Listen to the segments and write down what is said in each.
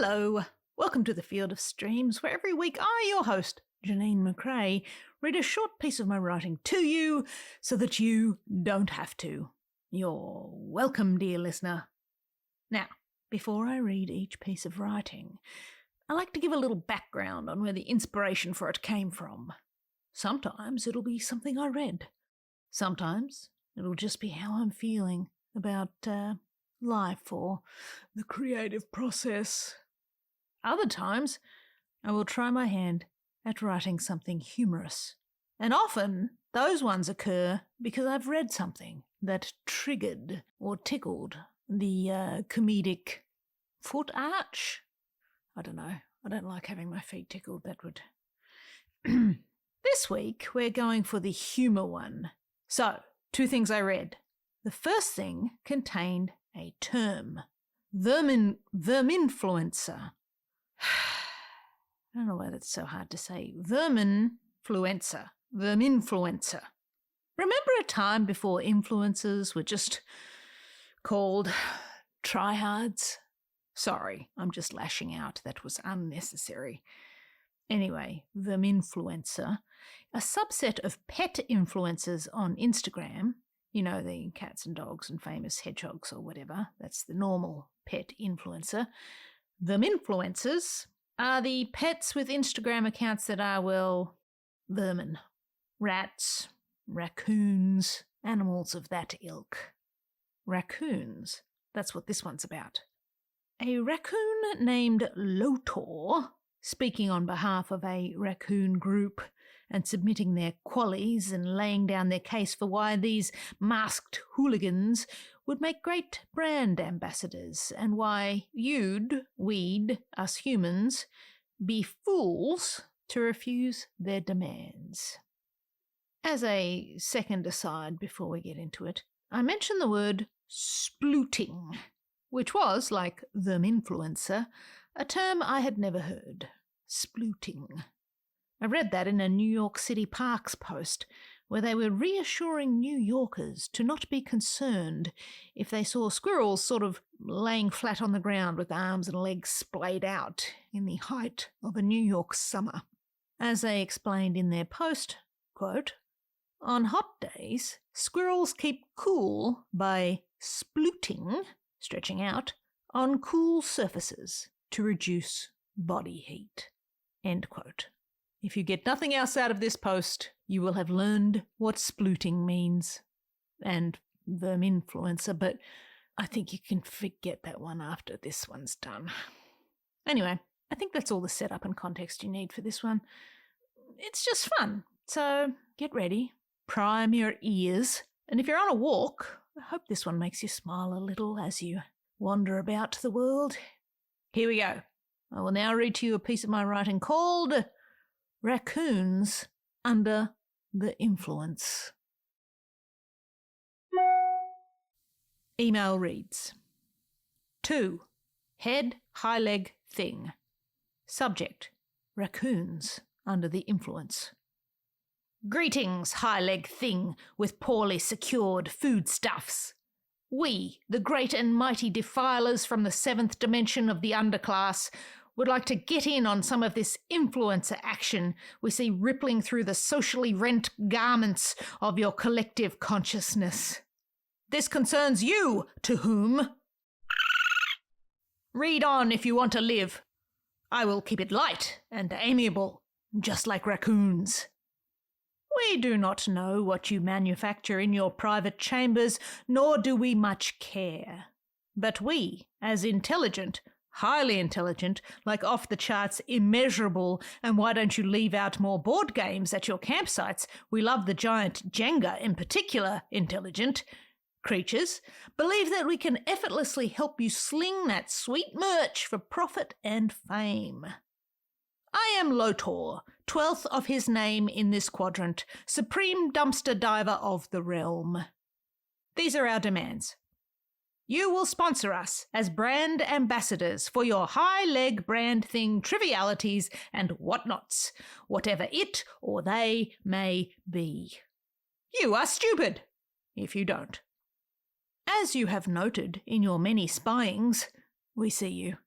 Hello, welcome to the Field of Streams, where every week I, your host, Janeen McCrae, read a short piece of my writing to you so that you don't have to. You're welcome, dear listener. Now, before I read each piece of writing, I like to give a little background on where the inspiration for it came from. Sometimes it'll be something I read. Sometimes it'll just be how I'm feeling about life or the creative process. Other times, I will try my hand at writing something humorous. And often, those ones occur because I've read something that triggered or tickled the comedic foot arch. I don't know. I don't like having my feet tickled. That would... This week, we're going for the humour one. So, two things I read. The first thing contained a term. Verminfluencer. I don't know why that's so hard to say. Verminfluencer. Verminfluencer. Remember a time before influencers were just called tryhards? Sorry, I'm just lashing out. That was unnecessary. Anyway, verminfluencer, a subset of pet influencers on Instagram. You know, the cats and dogs and famous hedgehogs or whatever. That's the normal pet influencer. Verminfluencers are the pets with Instagram accounts that are, well, vermin. Rats, raccoons, animals of that ilk. Raccoons. That's what this one's about. A raccoon named Lotor, speaking on behalf of a raccoon group and submitting their qualies and laying down their case for why these masked hooligans would make great brand ambassadors and why we'd, us humans, be fools to refuse their demands. As a second aside before we get into it, I mentioned the word splooting, which was, like verminfluencer, a term I had never heard. Splooting. I read that in a New York City Parks post where they were reassuring New Yorkers to not be concerned if they saw squirrels sort of laying flat on the ground with arms and legs splayed out in the height of a New York summer. As they explained in their post, quote, "On hot days, squirrels keep cool by splooting, stretching out, on cool surfaces to reduce body heat." End quote. If you get nothing else out of this post, you will have learned what splooting means. And verminfluencer, but I think you can forget that one after this one's done. Anyway, I think that's all the setup and context you need for this one. It's just fun, so get ready, prime your ears, and if you're on a walk, I hope this one makes you smile a little as you wander about the world. Here we go. I will now read to you a piece of my writing called Raccoons Under the Influence. Email reads, 2. Head, high leg, thing. Subject, Raccoons Under the Influence. Greetings, high leg thing with poorly secured foodstuffs. We, the great and mighty defilers from the 7th dimension of the underclass, would like to get in on some of this influencer action we see rippling through the socially rent garments of your collective consciousness. This concerns you, to whom. Read on if you want to live. I will keep it light and amiable, just like raccoons. We do not know what you manufacture in your private chambers, nor do we much care. But we, as intelligent, highly intelligent, like off-the-charts immeasurable, and why don't you leave out more board games at your campsites, we love the giant Jenga in particular, intelligent creatures, believe that we can effortlessly help you sling that sweet merch for profit and fame. I am Lotor, 12th of his name in this quadrant, supreme dumpster diver of the realm. These are our demands. You will sponsor us as brand ambassadors for your high-leg brand thing trivialities and whatnots, whatever it or they may be. You are stupid if you don't. As you have noted in your many spyings, we see you.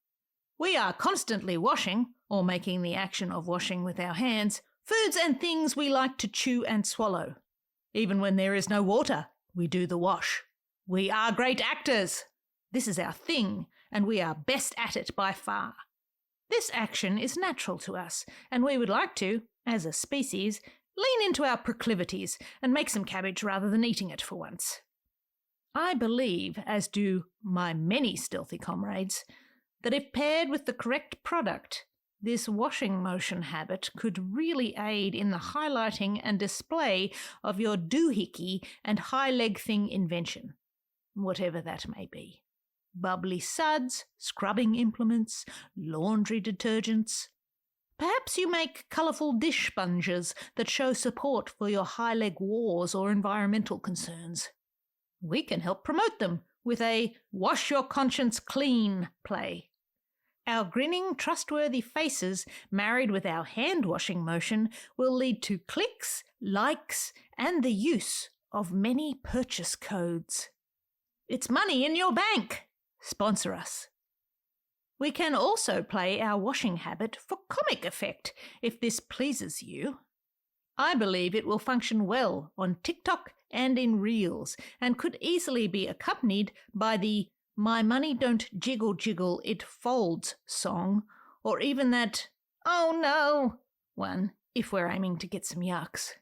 We are constantly washing, or making the action of washing with our hands, foods and things we like to chew and swallow. Even when there is no water, we do the wash. We are great actors. This is our thing, and we are best at it by far. This action is natural to us, and we would like to, as a species, lean into our proclivities and make some cabbage rather than eating it for once. I believe, as do my many stealthy comrades, that if paired with the correct product, this washing motion habit could really aid in the highlighting and display of your doohickey and high leg thing invention, whatever that may be. Bubbly suds, scrubbing implements, laundry detergents. Perhaps you make colourful dish sponges that show support for your high leg wars or environmental concerns. We can help promote them with a wash your conscience clean play. Our grinning, trustworthy faces, married with our hand-washing motion, will lead to clicks, likes, and the use of many purchase codes. It's money in your bank. Sponsor us. We can also play our washing habit for comic effect, if this pleases you. I believe it will function well on TikTok and in Reels, and could easily be accompanied by the "My money don't jiggle jiggle, it folds" song, or even that "oh no" one, if we're aiming to get some yucks.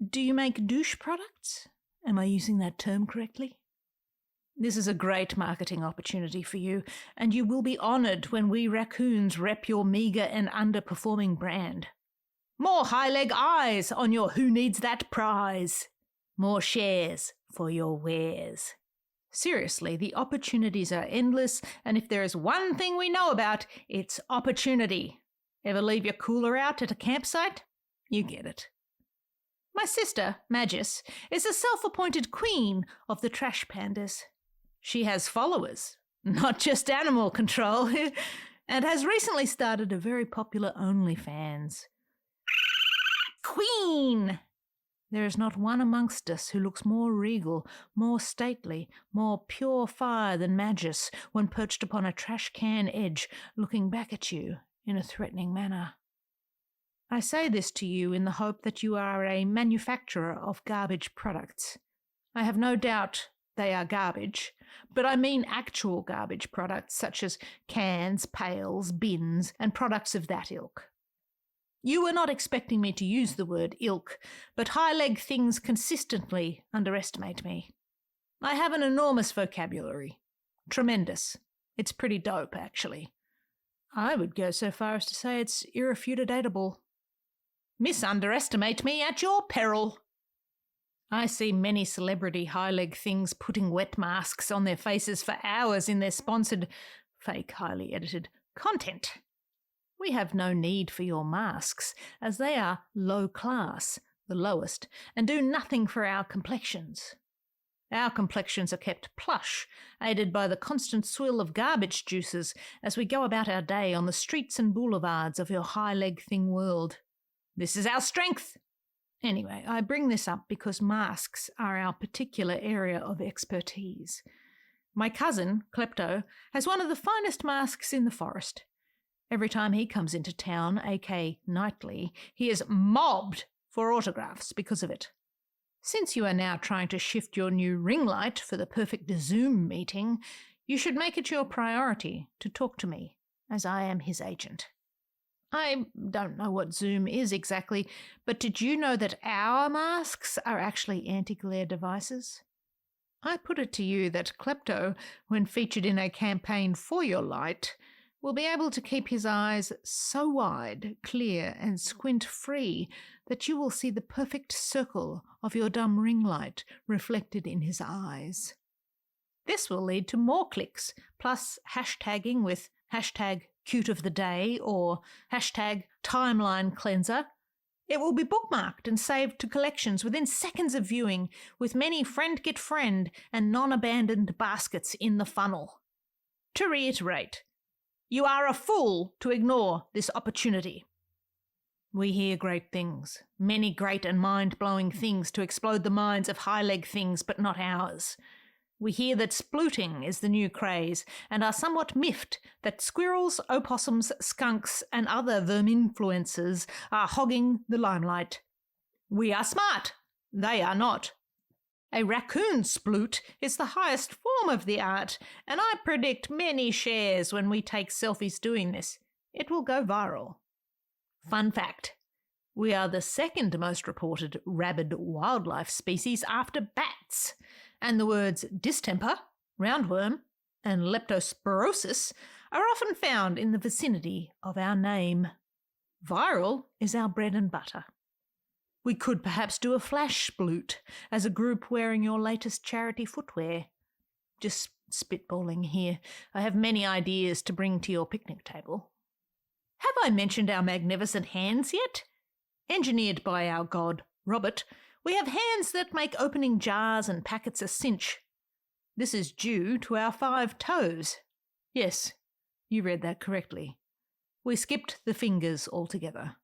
Do you make douche products? Am I using that term correctly? This is a great marketing opportunity for you, and you will be honoured when we raccoons rep your meagre and underperforming brand. More high-leg eyes on your Who Needs That prize. More shares for your wares. Seriously, the opportunities are endless, and if there is one thing we know about, it's opportunity. Ever leave your cooler out at a campsite? You get it. My sister, Magis, is a self-appointed queen of the trash pandas. She has followers, not just animal control, and has recently started a very popular OnlyFans. Queen! There is not one amongst us who looks more regal, more stately, more pure fire than Magis when perched upon a trash can edge, looking back at you in a threatening manner. I say this to you in the hope that you are a manufacturer of garbage products. I have no doubt they are garbage, but I mean actual garbage products such as cans, pails, bins, and products of that ilk. You were not expecting me to use the word ilk, but high-leg things consistently underestimate me. I have an enormous vocabulary. Tremendous. It's pretty dope, actually. I would go so far as to say it's irrefutatable. Misunderestimate me at your peril. I see many celebrity high-leg things putting wet masks on their faces for hours in their sponsored, fake, highly edited content. We have no need for your masks, as they are low class, the lowest, and do nothing for our complexions. Our complexions are kept plush, aided by the constant swill of garbage juices as we go about our day on the streets and boulevards of your high-leg thing world. This is our strength. Anyway, I bring this up because masks are our particular area of expertise. My cousin, Klepto, has one of the finest masks in the forest. Every time he comes into town, aka nightly, he is mobbed for autographs because of it. Since you are now trying to shift your new ring light for the perfect Zoom meeting, you should make it your priority to talk to me, as I am his agent. I don't know what Zoom is exactly, but did you know that our masks are actually anti-glare devices? I put it to you that Klepto, when featured in a campaign for your light, will be able to keep his eyes so wide, clear, and squint-free that you will see the perfect circle of your dumb ring light reflected in his eyes. This will lead to more clicks, plus hashtagging with hashtag cute of the day or hashtag timeline cleanser. It will be bookmarked and saved to collections within seconds of viewing, with many friend-get-friend and non-abandoned baskets in the funnel. To reiterate, you are a fool to ignore this opportunity. We hear great things, many great and mind-blowing things to explode the minds of high-leg things, but not ours. We hear that splooting is the new craze and are somewhat miffed that squirrels, opossums, skunks and other verminfluencers are hogging the limelight. We are smart. They are not. A raccoon sploot is the highest form of the art, and I predict many shares when we take selfies doing this. It will go viral. Fun fact. We are the second most reported rabid wildlife species after bats, and the words distemper, roundworm, and leptospirosis are often found in the vicinity of our name. Viral is our bread and butter. We could perhaps do a flash sploot as a group wearing your latest charity footwear. Just spitballing here. I have many ideas to bring to your picnic table. Have I mentioned our magnificent hands yet? Engineered by our god, Robert, we have hands that make opening jars and packets a cinch. This is due to our 5 toes. Yes, you read that correctly. We skipped the fingers altogether.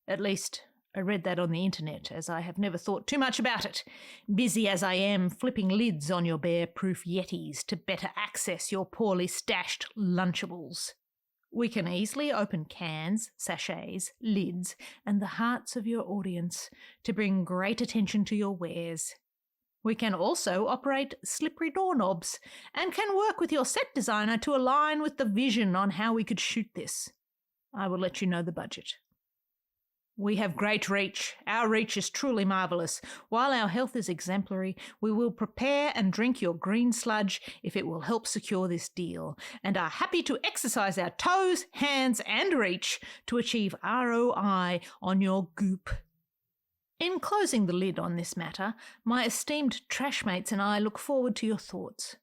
At least, I read that on the internet, as I have never thought too much about it, busy as I am flipping lids on your bear-proof Yetis to better access your poorly stashed Lunchables. We can easily open cans, sachets, lids, and the hearts of your audience to bring great attention to your wares. We can also operate slippery doorknobs and can work with your set designer to align with the vision on how we could shoot this. I will let you know the budget. We have great reach. Our reach is truly marvellous. While our health is exemplary, we will prepare and drink your green sludge if it will help secure this deal, and are happy to exercise our toes, hands and reach to achieve ROI on your goop. In closing the lid on this matter, my esteemed trashmates and I look forward to your thoughts.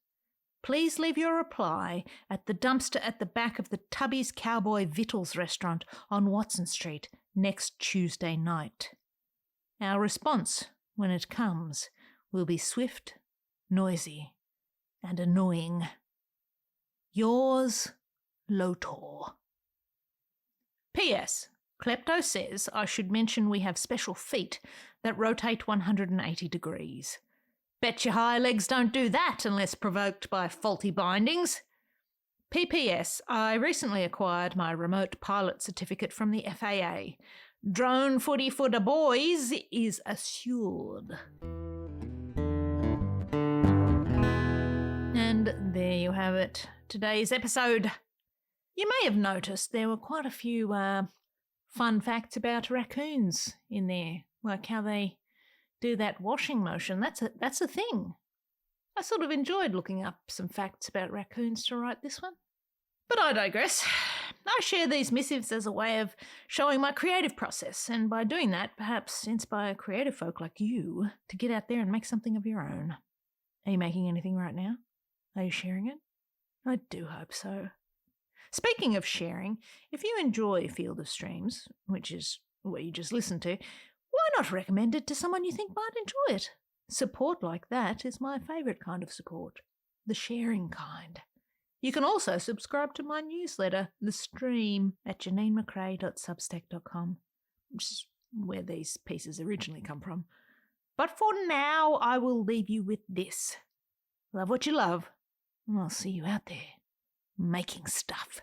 Please leave your reply at the dumpster at the back of the Tubby's Cowboy Victuals restaurant on Watson Street next Tuesday night. Our response, when it comes, will be swift, noisy, and annoying. Yours, Lotor. P.S. Klepto says I should mention we have special feet that rotate 180 degrees. Bet your high legs don't do that unless provoked by faulty bindings. PPS, I recently acquired my remote pilot certificate from the FAA. Drone footy for the boys is assured. And there you have it, today's episode. You may have noticed there were quite a few fun facts about raccoons in there, like how they do that washing motion. That's a thing. I sort of enjoyed looking up some facts about raccoons to write this one. But I digress. I share these missives as a way of showing my creative process, and by doing that, perhaps inspire creative folk like you to get out there and make something of your own. Are you making anything right now? Are you sharing it? I do hope so. Speaking of sharing, if you enjoy Field of Streams, which is what you just listened to, why not recommend it to someone you think might enjoy it? Support like that is my favourite kind of support, the sharing kind. You can also subscribe to my newsletter, The Stream, at janeenmccrae.substack.com, which is where these pieces originally come from. But for now, I will leave you with this. Love what you love, and I'll see you out there making stuff.